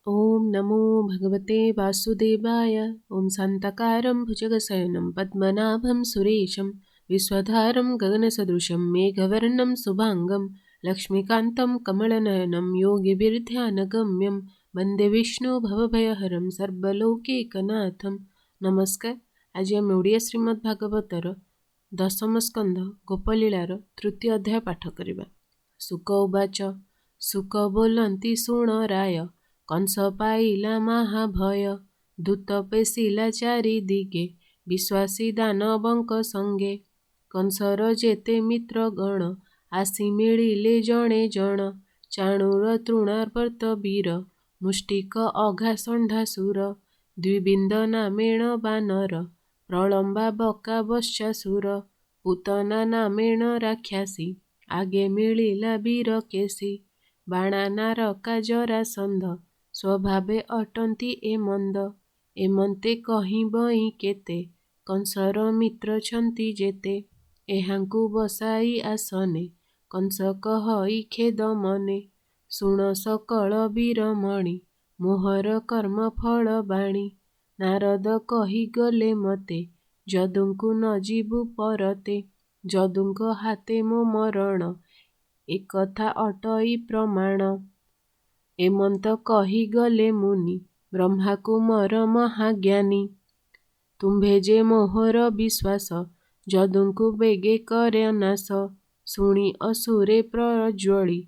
ओम नमो भगवते वासुदेवाय। ओम शान्ताकारं भुजगशयनं पद्मनाभं सुरेशं विश्वधारं गगनसदृशं मेघवर्णं शुभांगं लक्ष्मीकान्तं कमलनयनं योगिभिर्ध्यानगम्यं वन्दे विष्णु भवभयहरं सर्वलोकैकनाथं। नमस्कार। आज आम ओडिया श्रीमद् भागवतर दशम स्कंध गोपलीलार तृतीय अध्याय पाठ करिबा। सुक उवाच सुक बोलंती शुण राय कंस पाइला महाभय दूत पेशिला चारि दिगे विश्वासी दानवंक संगे कंसर जेते मित्र गण आसी मिलिले जणे जण चाणूर तृणार्पत वीर मुष्टिक अघा षण्ढासुर द्विबिंद नामेण बानर प्रलंबा बका वश्यासुर पूतना नामेण राक्षसी आगे मिलिला वीर केशी बाणा नारका जरासंध स्वभावे अटंती ए मंद एमंते कहीं बई केते कंसर मित्र छंती जेते एहांकु बसाई आसने कंस कहई खेद मने शुण सकल वीरमणि मोहर कर्म फल बाणी नारद कही गले मते जदुंकु न जीवु परते जदुंक हाते मो मरण एकथा अटई प्रमाण एमंत कही गले मुनि ब्रह्माकु मर महाज्ञानी तुम्भे जे मोहर विश्वास जदुंकु बेगे करे नाश शुणी असुरे प्रज्वली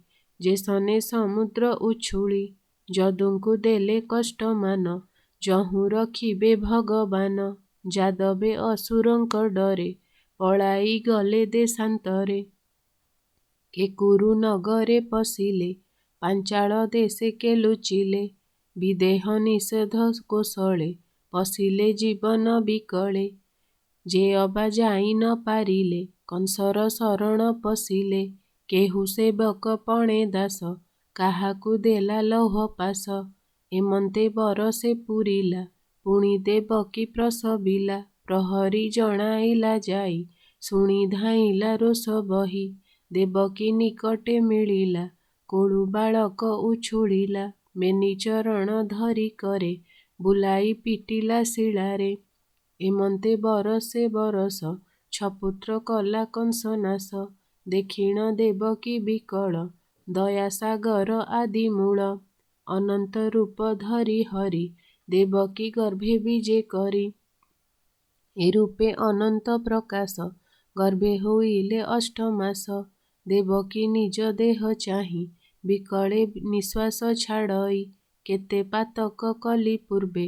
जेसने समुद्र उछुली जदुंकु देले कष्ट मान जहु रखिबे भगवान जादवे असुरंक डरे पलाई गले देशांतरे केकुरु नगरे पशिले पांचाल देशे के लुचिले विदेह निषेध कोशले पशिले जीवन विकले जे अबा जाई न पारिले कंसर शरण पशिले केहु सेवक पणे दास काहाकु देला लौह पास एमंते बरसे पुरिला पुणी देवकी प्रसविला प्रहरी जणाइला जाई शुणी धाइला रोष बही देवकी निकटे मिलिला कोळु बालक उछुलिला मेनि चरण धरी करे बुलाई पिटिला शिलारे एमंते बरसे बरस छपुत्र कला कंस नाश देखिण देवकी विकल दया सागर आदि मूल अनंत रूप धरी हरि देवकी गर्भे विजे करी ए रूपे अनंत प्रकाश गर्भे होइले अष्टमास देवकी निज देह चाहि विकले निश्वास छाड़ई केते पातक कली पूर्वे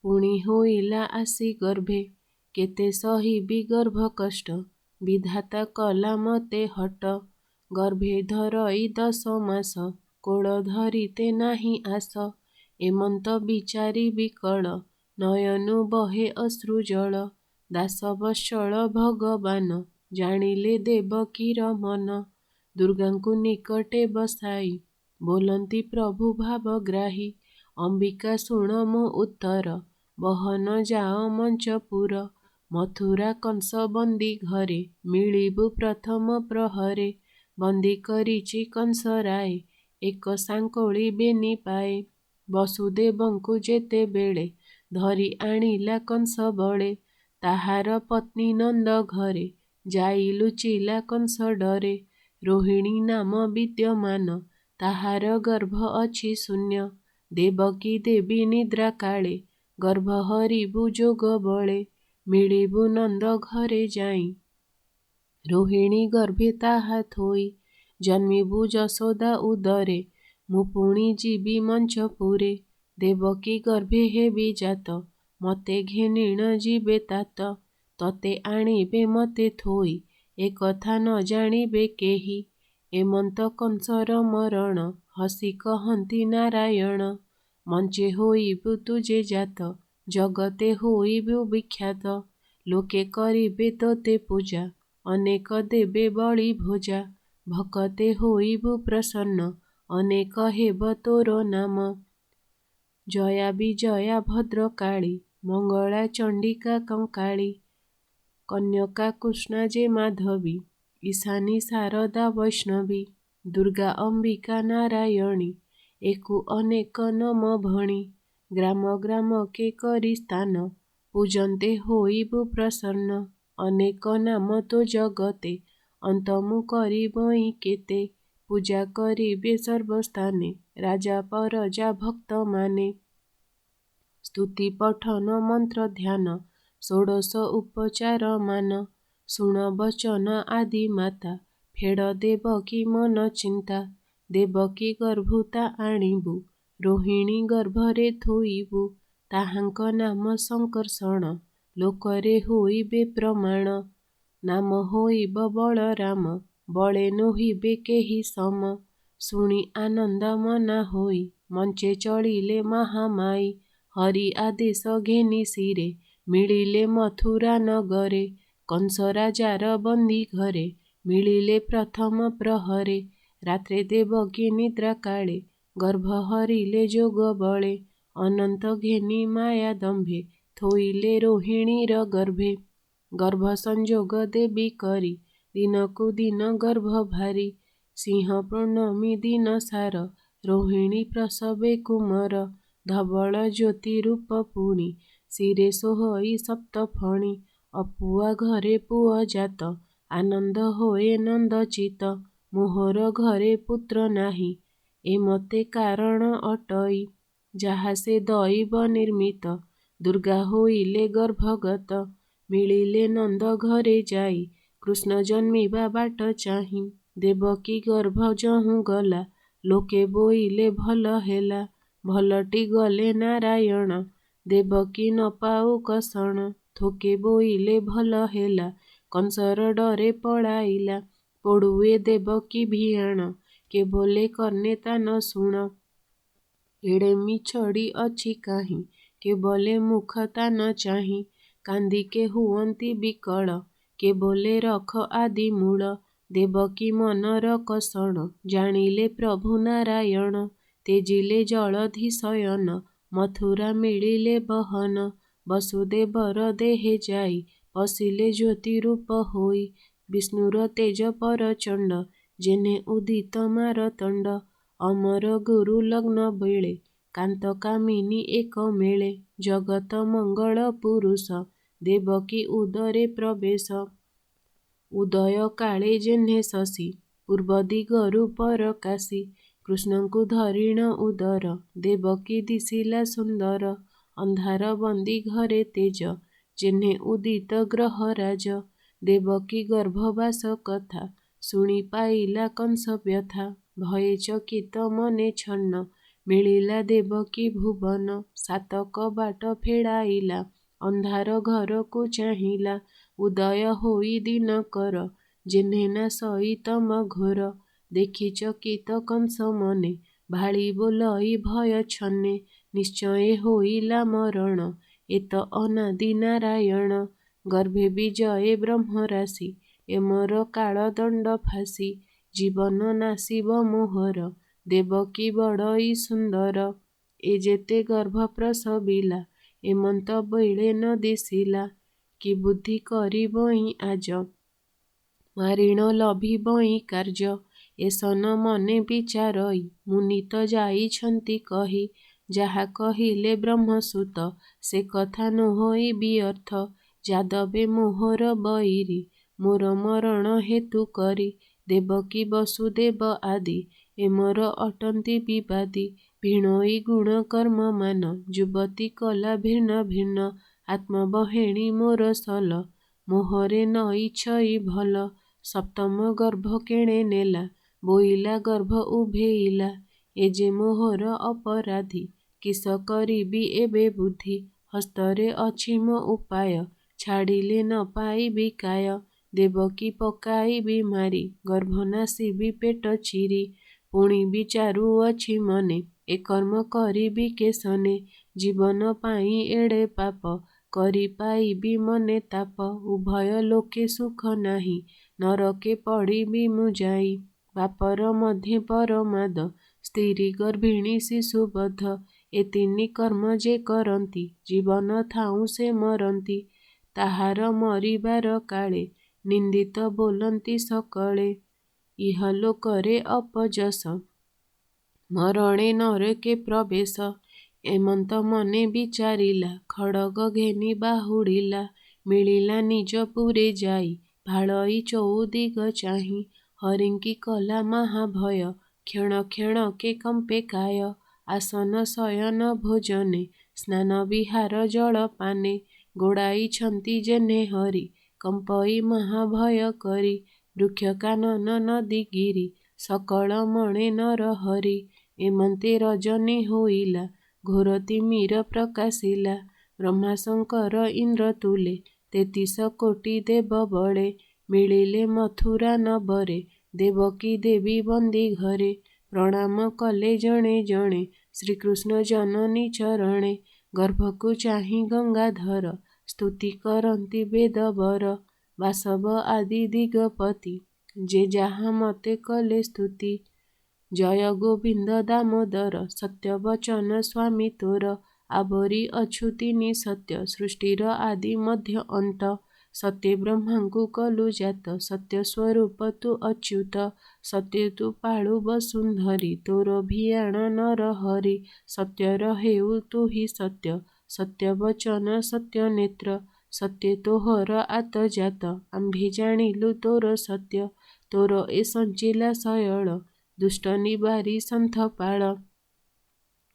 पुणी होइला आसी गर्भे केते सहिबी गर्भ कष्ट विधाता कला मते हट गर्भे धरई 10 मास कोल धरिते नाही आस एमंत बिचारी विकल नयनु बहे अश्रु जल दास वत्सल भगवान जानिले देवकीर मन दुर्गांकु निकटे बसाई बोलंती प्रभु भावग्राही अंबिका शुण मो उत्तर बहन जाओ मंचपुर मथुरा कंस बंदी घरे मिलिबु प्रथम प्रहरे बंदी करिछि कंस राय एक सांकोळी बेनी पाए वसुदेवंकु जेते बेळे धरी आनिला कंस बळे ताहार पत्नी नंद घरे जाई लुचिला कंस डरे रोहिणी नाम विद्यमान ताहार गर्भ अछि शून्य देवकी देवी निद्रा काळे गर्भ हरिबु जोग बळे मिलिबु नंद घरे जाई रोहिणी गर्भे ताहा थोई जन्मिबु जशोदा उदरे मुपुणी जीवी मंचपुरे देवकी गर्भे हेबि जात मते घेनिण जीवे तात तते आनिबे मते थोई एकथा न जानिबे केही एमंत कंसर मरण हसी कहंती नारायण मंचे होइबु तुजे जात जगते होइबु विख्यात लोके करिबे तोते पूजा अनेक देबे बळी भोजा भकते होइबु प्रसन्न अनेक हेब तोर नाम जया विजया भद्रकाळी मंगला चंडिका कंकाळी कन्यका कृष्णा जे माधवी ईशानी शारदा वैष्णवी दुर्गा अंबिका नारायणी ଏକୁ ଅନେକ ନମ ଭଣି ଗ୍ରାମ ଗ୍ରାମ କେ କରି ସ୍ଥାନ ପୂଜନ୍ତେ ହୋଇବୁ ପ୍ରସନ୍ନ। ଅନେକ ନାମ ତୋ ଜଗତେ ଅନ୍ତ ମୁଁ କରିବଇଁ କେତେ ପୂଜା କରିବେ ସର୍ବସ୍ଥାନେ ରାଜା ପରଜା ଭକ୍ତମାନେ। ସ୍ତୁତି ପଠନ ମନ୍ତ୍ର ଧ୍ୟାନ ଷୋଡ଼ଶ ଉପଚାର ମାନ ଶୁଣ ବଚନ ଆଦି ମାତା ଫେଡ଼ ଦେବକୀ ମନ ଚିନ୍ତା। ଦେବକୀ ଗର୍ଭୁତା ଆଣିବୁ ରୋହିଣୀ ଗର୍ଭରେ ଥୋଇବୁ ତାହାଙ୍କ ନାମ ସଂକର୍ଷଣ ଲୋକରେ ହୋଇବେ ପ୍ରମାଣ। ନାମ ହୋଇବ ବଳରାମ ବଳେ ନୋହିବେ କେହି ସମ ଶୁଣି ଆନନ୍ଦ ମନା ହୋଇ ମଞ୍ଚେ ଚଳିଲେ ମହାମାଇ। ହରି ଆଦେଶ ଘେନି ଶିରେ ମିଳିଲେ ମଥୁରା ନଗରେ କଂସ ରାଜାର ବନ୍ଦୀ ଘରେ ମିଳିଲେ ପ୍ରଥମ ପ୍ରହରେ। ରାତ୍ରେ ଦେବକୀ ନିଦ୍ରା କାଳେ ଗର୍ଭ ହରିଲେ ଯୋଗ ବଳେ ଅନନ୍ତ ଘେନି ମାୟା ଦମ୍ଭେ ଥୋଇଲେ ରୋହିଣୀର ଗର୍ଭେ। ଗର୍ଭ ସଂଯୋଗ ଦେବୀ କରି ଦିନକୁ ଦିନ ଗର୍ଭ ଭାରି ସିଂହ ପୂର୍ଣ୍ଣମୀ ଦିନ ସାର ରୋହିଣୀ ପ୍ରସବେ କୁମର। ଧବଳ ଜ୍ୟୋତି ରୂପ ପୁଣି ଶିରେ ସୋହଇ ସପ୍ତ ଫଣି ଅପୁଆ ଘରେ ପୁଅ ଜାତ ଆନନ୍ଦ ହୋଏ ନନ୍ଦ ଚିତ। ମୋହର ଘରେ ପୁତ୍ର ନାହିଁ ଏମତେ କାରଣ ଅଟଇ ଯାହା ସେ ଦଇବ ନିର୍ମିତ ଦୁର୍ଗା ହୋଇଲେ ଗର୍ଭଗତ। ମିଳିଲେ ନନ୍ଦ ଘରେ ଯାଇ କୃଷ୍ଣ ଜନ୍ମିବା ବାଟ ଚାହିଁ ଦେବକୀ ଗର୍ଭ ଯହୁଁ ଗଲା ଲୋକେ ବୋଇଲେ ଭଲ ହେଲା। ଭଲଟି ଗଲେ ନାରାୟଣ ଦେବକୀ ନ ପାଉ କଷଣ ଥୋକେ ବୋଇଲେ ଭଲ ହେଲା କଂସର ଡରେ ପଳାଇଲା। ପୋଡ଼ୁଏ ଦେବକୀ ଭିଆଣ କେବଲେ କର୍ଣ୍ଣେ ତା ନ ଶୁଣ ଏଡ଼େ ମିଛଡ଼ି ଅଛି କାହିଁ କେବଲେ ମୁଖ ତା ନ ଚାହିଁ। କାନ୍ଦିକେ ହୁଅନ୍ତି ବିକଳ କେବଲେ ରଖ ଆଦି ମୂଳ ଦେବକୀ ମନର କଷଣ ଜାଣିଲେ ପ୍ରଭୁ ନାରାୟଣ। ତେଜିଲେ ଜଳଧି ଶୟନ ମଥୁରା ମିଳିଲେ ବହନ ବସୁଦେବର ଦେହେ ଯାଇ ପଶିଲେ ଜ୍ୟୋତି ରୂପ ହୋଇ। ବିଷ୍ଣୁର ତେଜ ପରଚଣ୍ଡ ଯେହ୍ନେ ଉଦିତ ମାରତଣ୍ଡ ଅମର ଗୁରୁ ଲଗ୍ନ ବେଳେ କାନ୍ତ କାମିନୀ ଏକ ମେଳେ। ଜଗତ ମଙ୍ଗଳ ପୁରୁଷ ଦେବକୀ ଉଦରେ ପ୍ରବେଶ ଉଦୟ କାଳେ ଯେହ୍ନେ ଶଶୀ ପୂର୍ବ ଦିଗରୁ ପରକାଶୀ। କୃଷ୍ଣଙ୍କୁ ଧରିଣ ଉଦର ଦେବକୀ ଦିଶିଲା ସୁନ୍ଦର ଅନ୍ଧାର ବନ୍ଦୀ ଘରେ ତେଜ ଯେହ୍ନେ ଉଦିତ ଗ୍ରହରାଜ। ଦେବକୀ ଗର୍ଭବାସ କଥା ଶୁଣି ପାଇଲା କଂସ ବ୍ୟଥା ଭୟେ ଚକିତ ମନେ ଛନ୍ନ ମିଳିଲା ଦେବକୀ ଭୁବନ। ସାତ କବାଟ ଫେରାଇଲା ଅନ୍ଧାର ଘରକୁ ଚାହିଁଲା ଉଦୟ ହୋଇ ଦିନକର ଯେହ୍ନେ ନାଶଇ ତମ ଘୋର। ଦେଖି ଚକିତ କଂସ ମନେ ଭାଳି ବୋଲଇ ଭୟ ଛନେ ନିଶ୍ଚୟେ ହୋଇଲା ମରଣ ଏ ତ ଅନାଦି ନାରାୟଣ। ଗର୍ଭେ ବିଜୟେ ବ୍ରହ୍ମରାଶି ଏମର କାଳ ଦଣ୍ଡ ଫାଶି ଜୀବନ ନାଶିବ ମୋହର ଦେବକୀ ବଡ଼ଇ ସୁନ୍ଦର। ଏ ଯେତେ ଗର୍ଭ ପ୍ରସବିଲା ଏମନ୍ତ ବେଳେ ନ ଦିଶିଲା କି ବୁଦ୍ଧି କରିବଇଁ ଆଜ ମାରିଣ ଲଭିବଇଁ କାର୍ଯ୍ୟ। ଏସନ ମନେ ବିଚାରଇ ମୁନି ତ ଯାଇଛନ୍ତି କହି ଯାହା କହିଲେ ବ୍ରହ୍ମସୂତ ସେ କଥା ନୋହଇ ବିଅର୍ଥ। ଯାଦବେ ମୋହର ବଇରି ମୋର ମରଣ ହେତୁ କରି ଦେବକୀ ବସୁଦେବ ଆଦି ଏମର ଅଟନ୍ତି ବିବାଦୀ। ଭିଣୋଇ ଗୁଣ କର୍ମ ମାନ ଯୁବତୀ କଲା ଭିନ୍ନ ଭିନ୍ନ ଆତ୍ମବହେଣୀ ମୋର ସଲ ମୋହରେ ନଇଛଇ ଭଲ। ସପ୍ତମ ଗର୍ଭ କେଣେ ନେଲା ବୋଇଲା ଗର୍ଭ ଉଭେଇଲା ଏ ଯେ ମୋହର ଅପରାଧୀ କିସ କରିବି ଏବେ ବୁଦ୍ଧି। ହସ୍ତରେ ଅଛି ମୋ ଉପାୟ ଛାଡ଼ିଲେ ନ ପାଇବି କାୟ। ଦେବକୀ ପକାଇବି ମାରି ଗର୍ଭ ନାଶିବି ପେଟ ଚିରି ପୁଣି ବିଚାରୁ ଅଛି ମନେ ଏ କର୍ମ କରିବି କେଶନେ। ଜୀବନ ପାଇଁ ଏଡ଼େ ପାପ କରି ପାଇବି ମନେ ତାପ ଉଭୟ ଲୋକେ ସୁଖ ନାହିଁ ନରକେ ପଡ଼ିବି ମୁଁ ଯାଇ। ବାପର ମଧ୍ୟେ ପରମାଦ ସ୍ତ୍ରୀ ଗର୍ଭିଣୀ ଶିଶୁବଧ ଏ ତିନି କର୍ମ ଯେ କରନ୍ତି ଜୀବନ ଥାଉଁ ସେ ମରନ୍ତି। ତାହାର ମରିବାର କାଳେ ନିନ୍ଦିତ ବୋଲନ୍ତି ସକଳେ ଇହଲୋକରେ ଅପଯଶ ମରଣେ ନରକେ ପ୍ରବେଶ। ଏମନ୍ତ ମନେ ବିଚାରିଲା, ଖଡ଼ଗ ଘେନି ବାହୁଡ଼ିଲା। ମିଳିଲା ନିଜପୁରେ ଯାଇ, ଭାଳଇ ଚଉଦିଗ ଚାହିଁ। ହରିଙ୍କି କଲା ମହାଭୟ, କ୍ଷଣ କ୍ଷଣକେ କମ୍ପେ କାୟ। ଆସନ ଶୟନ ଭୋଜନେ, ସ୍ନାନ ବିହାର ଜଳପାନେ। ଗୋଡ଼ାଇଛନ୍ତି ଯେହ୍ନେ ହରି, କମ୍ପଇ ମହାଭୟ କରି। ବୃକ୍ଷ କାନନ ନଦୀ ଗିରି, ସକଳ ମଣେ ନର ହରି। ଏମନ୍ତେ ରଜନୀ ହୋଇଲା, ଘୋର ତିମିର ପ୍ରକାଶିଲା। ବ୍ରହ୍ମା ଶଙ୍କର ଇନ୍ଦ୍ର ତୁଲେ, 33 କୋଟି ଦେବ ବଳେ। ମିଳିଲେ ମଥୁରା ନବରେ, ଦେବକୀ ଦେବୀ ବନ୍ଦୀ ଘରେ। ପ୍ରଣାମ କଲେ ଜଣେ ଜଣେ, ଶ୍ରୀକୃଷ୍ଣ ଜନନୀ ଚରଣେ। ଗର୍ଭକୁ ଚାହିଁ ଗଙ୍ଗାଧର, ସ୍ତୁତି କରନ୍ତି ବେଦବର। ବାସବ ଆଦି ଦିଗପତି, ଯେ ଯାହା ମତେ କଲେ ସ୍ତୁତି। ଜୟ ଗୋବିନ୍ଦ ଦାମୋଦର, ସତ୍ୟ ବଚନ ସ୍ୱାମୀ ତୋର। ଆବୋରି ଅଛୁ ତିନି ସତ୍ୟ, ସୃଷ୍ଟିର ଆଦି ମଧ୍ୟ ଅନ୍ତ। ସତ୍ୟ ବ୍ରହ୍ମାଙ୍କୁ କଲୁ ଜାତ, ସତ୍ୟ ସ୍ୱରୂପ ତୁ ଅଚ୍ୟୁତ। ସତ୍ୟ ତୁ ପାଳୁ ବସୁନ୍ଧରି, ତୋର ଭିଆଣ ନର ହରି। ସତ୍ୟର ହେଉ ତୁହି ସତ୍ୟ, ସତ୍ୟ ବଚନ ସତ୍ୟ ନେତ୍ର। ସତ୍ୟ ତୋହର ଆତଜାତ, ଆମ୍ଭେ ଜାଣିଲୁ ତୋର ସତ୍ୟ। ତୋର ଏ ସଞ୍ଚିଲା ଶୟଳ, ଦୁଷ୍ଟ ନିବାରି ସନ୍ଥପାଳ।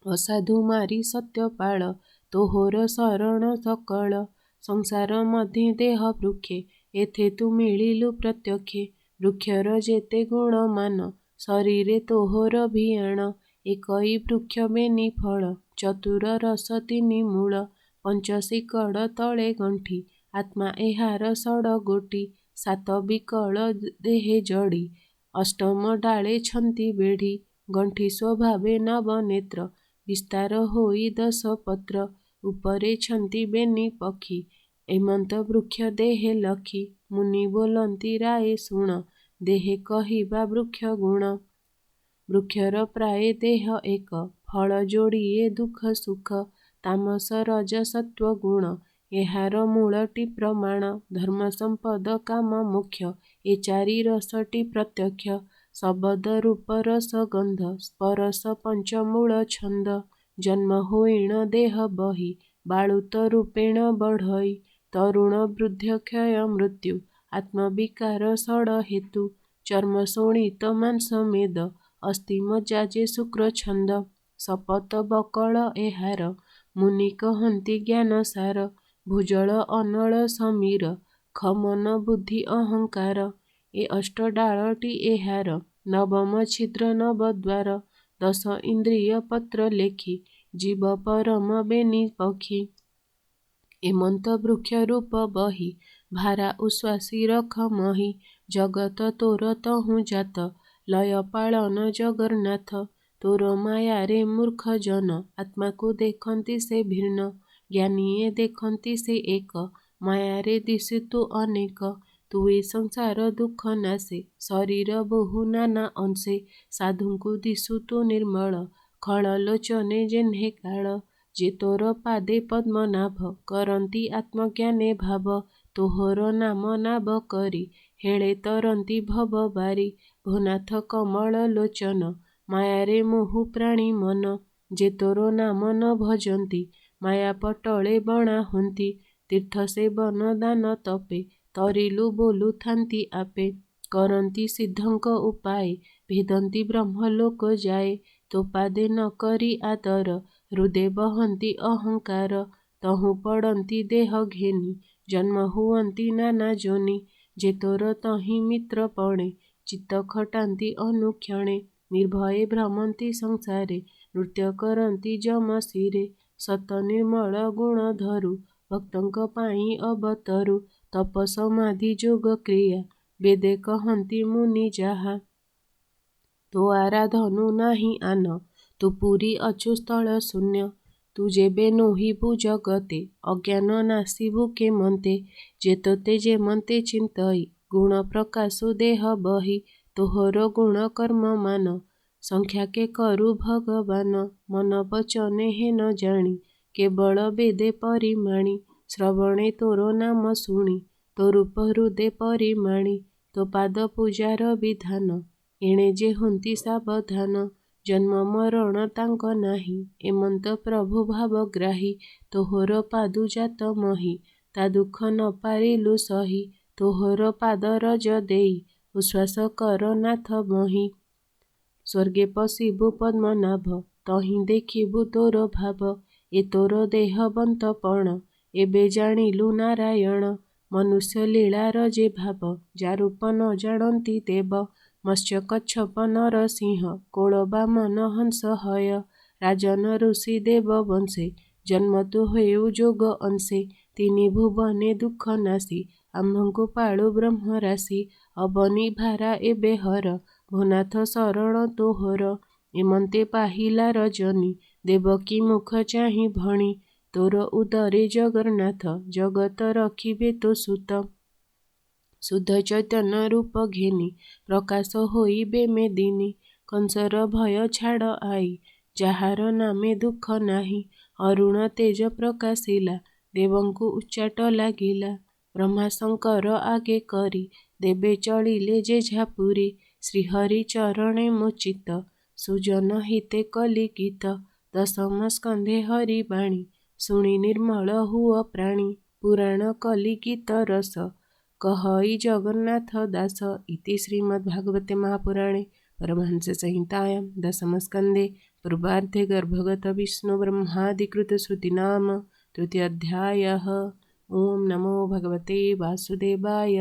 ଅସାଧୁ ମାରି ସତ୍ୟପାଳ, ତୋହର ଶରଣ ସକଳ। ସଂସାର ମଧ୍ୟେ ଦେହ ବୃକ୍ଷେ, ଏଥେ ତୁ ମିଳିଲୁ ପ୍ରତ୍ୟକ୍ଷେ। ବୃକ୍ଷର ଯେତେ ଗୁଣମାନ, ଶରୀରେ ତୋହର ଭିଆଣ। ଏକଇ ବୃକ୍ଷ ବେନି ଫଳ, ଚତୁର ରସ ତିନି ମୂଳ। ପଞ୍ଚଶିକଡ଼ ତଳେ ଗଣ୍ଠି, ଆତ୍ମା ଏହାର ଷଡ଼ଗୋଟି। ସାତ ବିକଳ ଦେହେ ଜଡ଼ି, ଅଷ୍ଟମ ଡାଳେ ଛନ୍ତି ବେଢ଼ି। ଗଣ୍ଠି ସ୍ୱଭାବେ ନବନେତ୍ର, ବିସ୍ତାର ହୋଇ 10 ପତ୍ର। ଉପରେ ଛନ୍ତି ବେନି ପକ୍ଷୀ, ଏମନ୍ତ ବୃକ୍ଷ ଦେହେ ଲକ୍ଷୀ। ମୁନି ବୋଲନ୍ତି ରାଏ ଶୁଣ, ଦେହେ କହିବା ବୃକ୍ଷ ଗୁଣ। ବୃକ୍ଷର ପ୍ରାୟ ଦେହ ଏକ, ଫଳ ଯୋଡ଼ିଏ ଦୁଃଖ ସୁଖ। ତାମସ ରଜ ସତ୍ୱ ଗୁଣ, ଏହାର ମୂଳଟି ପ୍ରମାଣ। ଧର୍ମ ସମ୍ପଦ କାମ ମୋକ୍ଷ, ଏ ଚାରି ରସଟି ପ୍ରତ୍ୟକ୍ଷ। ଶବଦ ରୂପ ରସ ଗନ୍ଧ, ସ୍ପରଶ ପଞ୍ଚମୂଳ ଛନ୍ଦ। ଜନ୍ମ ହୋଇଣ ଦେହ ବହି, ବାଳୁତ ରୂପେଣ ବଢ଼ଇ। ତରୁଣ ବୃଦ୍ଧ କ୍ଷୟ ମୃତ୍ୟୁ, ଆତ୍ମବିକାର ଷଡ଼ ହେତୁ। ଚର୍ମ ଶୋଣିତ ମାଂସ ମେଦ, ଅସ୍ଥି ମଜ୍ଜା ଯେ ଶୁକ୍ର ଛନ୍ଦ। ଶପଥ ବକଳ ଏହାର, ମୁନି କହନ୍ତି ଜ୍ଞାନ ସାର। ଭୂଜଳ ଅନଳ ସମୀର, ଖମନ ବୁଦ୍ଧି ଅହଙ୍କାର। ଏ ଅଷ୍ଟ ଡାଳଟି ଏହାର, ନବମ ଛିଦ୍ର ନବଦ୍ୱାର। 10 ଇନ୍ଦ୍ରିୟ ପତ୍ର ଲେଖି, ଜୀବ ପରମ ବେନି ପକ୍ଷୀ। ଏମନ୍ତ ବୃକ୍ଷ ରୂପ ବହି, ଭାରା ଉଶ୍ୱାସୀ ରଖ ମହି। ଜଗତ ତୋର ତହୁଁ ଜାତ, ଲୟ ପାଳନ ଜଗନ୍ନାଥ। ତୋର ମାୟାରେ ମୂର୍ଖ ଜନ, ଆତ୍ମାକୁ ଦେଖନ୍ତି ସେ ଭିନ୍ନ। ଜ୍ଞାନୀଏ ଦେଖନ୍ତି ସେ ଏକ, ମାୟାରେ ଦିଶୁ ତୁ ଅନେକ। ତୁ ଏ ସଂସାର ଦୁଃଖ ନାଶେ, ଶରୀର ବହୁ ନାନା ଅଂଶେ। ସାଧୁଙ୍କୁ ଦିଶୁ ତୁ ନିର୍ମଳ, ଖଳ ଲୋଚନେ ଯେହ୍ନେ କାଳ। ଯେ ତୋର ପାଦେ ପଦ୍ମନାଭ, କରନ୍ତି ଆତ୍ମଜ୍ଞାନେ ଭାବ। ତୋହର ନାମ ନାବ କରି, ହେଳେ ତରନ୍ତି ଭବ ବାରି। ଭୋନାଥ କମଳ ଲୋଚନ, ମାୟାରେ ମୋହୁ ପ୍ରାଣୀ ମନ। ଯେ ତୋର ନାମ ନ ଭଜନ୍ତି, ମାୟା ପଟଳେ ବଣା ହୁଅନ୍ତି। ତୀର୍ଥ ସେବନ ଦାନ ତପେ, ତରିଲୁ ବୋଲୁଥାନ୍ତି ଆପେ। କରନ୍ତି ସିଦ୍ଧଙ୍କ ଉପାଏ, ଭେଦନ୍ତି ବ୍ରହ୍ମଲୋକ ଯାଏ। ତୋ ପାଦେ ନ କରି ଆଦର, ହୃଦେ ବହନ୍ତି ଅହଙ୍କାର। ତହୁଁ ପଡ଼ନ୍ତି ଦେହ ଘେନି, ଜନ୍ମ ହୁଅନ୍ତି ନାନା ଯୋନି। ଯେ ତୋର ତହିଁ ମିତ୍ର ପଣେ, ଚିତ୍ତ ଖଟାନ୍ତି ଅନୁକ୍ଷଣେ। ନିର୍ଭୟେ ଭ୍ରମନ୍ତି ସଂସାରେ, ନୃତ୍ୟ କରନ୍ତି ଯମ ଶିରେ। ସତ ନିର୍ମଳ ଗୁଣ ଧରୁ, ଭକ୍ତଙ୍କ ପାଇଁ ଅବତରୁ। ତପ ସମାଧି ଯୋଗ କ୍ରିୟା, ବେଦେ କହନ୍ତି ମୁନି ଯାହା। ତୋ ଆରାଧନୁ ନାହିଁ ଆନ, ତୁ ପୁରୀ ଅଛୁ ସ୍ଥଳ ଶୂନ୍ୟ। ତୁ ଯେବେ ନୋହିବୁ ଜଗତେ, ଅଜ୍ଞାନ ନାଶିବୁ କେମନ୍ତେ। ଯେ ତୋତେ ଯେମନ୍ତେ ଚିନ୍ତଇ, ଗୁଣ ପ୍ରକାଶୁ ଦେହ ବହି। ତୋହର ଗୁଣ କର୍ମ ମାନ, ସଂଖ୍ୟାକେ କରୁ ଭଗବାନ। ମନ ବଚନେ ହେନ ଜାଣି, କେବଳ ବେଦେ ପରିମାଣି। ଶ୍ରବଣେ ତୋର ନାମ ଶୁଣି, ତୋ ରୂପ ହୃଦେ ପରିମାଣି। ତୋ ପାଦ ପୂଜାର ବିଧାନ, ଏଣେ ଯେ ହୁଅନ୍ତି ସାବଧାନ। ଜନ୍ମ ମରଣ ତାଙ୍କ ନାହିଁ। ଏମନ୍ତ ପ୍ରଭୁ ଭାବଗ୍ରାହୀ, ତୋହର ପାଦୁଜାତ ମହି। ତା ଦୁଃଖ ନ ପାରିଲୁ ସହି, ତୋହର ପାଦରଜ ଦେଇ ଉଶ୍ୱାସ କର ନାଥ ମହି। ସ୍ୱର୍ଗେ ପଶିବୁ ପଦ୍ମନାଭ, ତହିଁ ଦେଖିବୁ ତୋର ଭାବ। ଏ ତୋର ଦେହବନ୍ତପଣ, ଏବେ ଜାଣିଲୁ ନାରାୟଣ। ମନୁଷ୍ୟ ଲୀଳାର ଯେ ଭାବ, ଯା ରୂପ ନ ଜାଣନ୍ତି ଦେବ। ମତ୍ସ୍ୟ କଚ୍ଛପ ନରସିଂହ, କୋଳ ବାମନ ହଂସ ହୟ। ରାଜନ ଋଷି ଦେବ ବଂଶେ, ଜନ୍ମ ତୁ ହେଉ ଯୋଗ ଅଂଶେ। ତିନି ଭୁବନେ ଦୁଃଖ ନାଶୀ, ଆମ୍ଭଙ୍କୁ ପାଳୁ ବ୍ରହ୍ମରାଶି। ଅବନୀ ଭାରା ଏବେ ହର, ଭୋନାଥ ଶରଣ ତୋହର। ଏମନ୍ତେ ପାହିଲା ରଜନୀ, ଦେବକୀ ମୁଖ ଚାହିଁ ଭଣି। ତୋର ଉଦରେ ଜଗନ୍ନାଥ, ଜଗତ ରଖିବେ ତୋ ସୁତ। ଶୁଦ୍ଧ ଚୈତନ୍ୟ ରୂପ ଘେନି, ପ୍ରକାଶ ହୋଇବେ ମେଦିନୀ। କଂସର ଭୟ ଛାଡ଼ ଆଇ, ଯାହାର ନାମେ ଦୁଃଖ ନାହିଁ। ଅରୁଣ ତେଜ ପ୍ରକାଶିଲା, ଦେବଙ୍କୁ ଉଚ୍ଚାଟ ଲାଗିଲା। ବ୍ରହ୍ମା ଶଙ୍କର ଆଗେ କରି, ଦେବେ ଚଳିଲେ ଯେଝା ପୁରୀ। ଶ୍ରୀହରି ଚରଣେ ମୋ ଚିତ୍ତ, ସୁଜନ ହିତେ କଲି ଗୀତ। ଦଶମ ସ୍କନ୍ଧେ ହରି ବାଣୀ, ଶୁଣି ନିର୍ମଳ ହୁଅ ପ୍ରାଣୀ। ପୁରାଣ କଲି ଗୀତ ରସ, କହଇ ଜଗନ୍ନାଥ ଦାସ। ଇତି ଶ୍ରୀମଦ୍ଭାଗବତେ ମହାପୁରାଣେ ପରମହଂସ ସଂହିତାୟାं ଦଶମସ୍କନ୍ଧେ ପୂର୍ବାର୍ଦ୍ଧେ ଗର୍ଭଗତ ବିଷ୍ଣୁ ବ୍ରହ୍ମାଦିକୃତ ଶ୍ରୁତିନାମ ତୃତୀୟୋऽଧ୍ୟାୟः। ଓಂ ନମो ଭଗବତେ ବାସୁଦେବାୟ।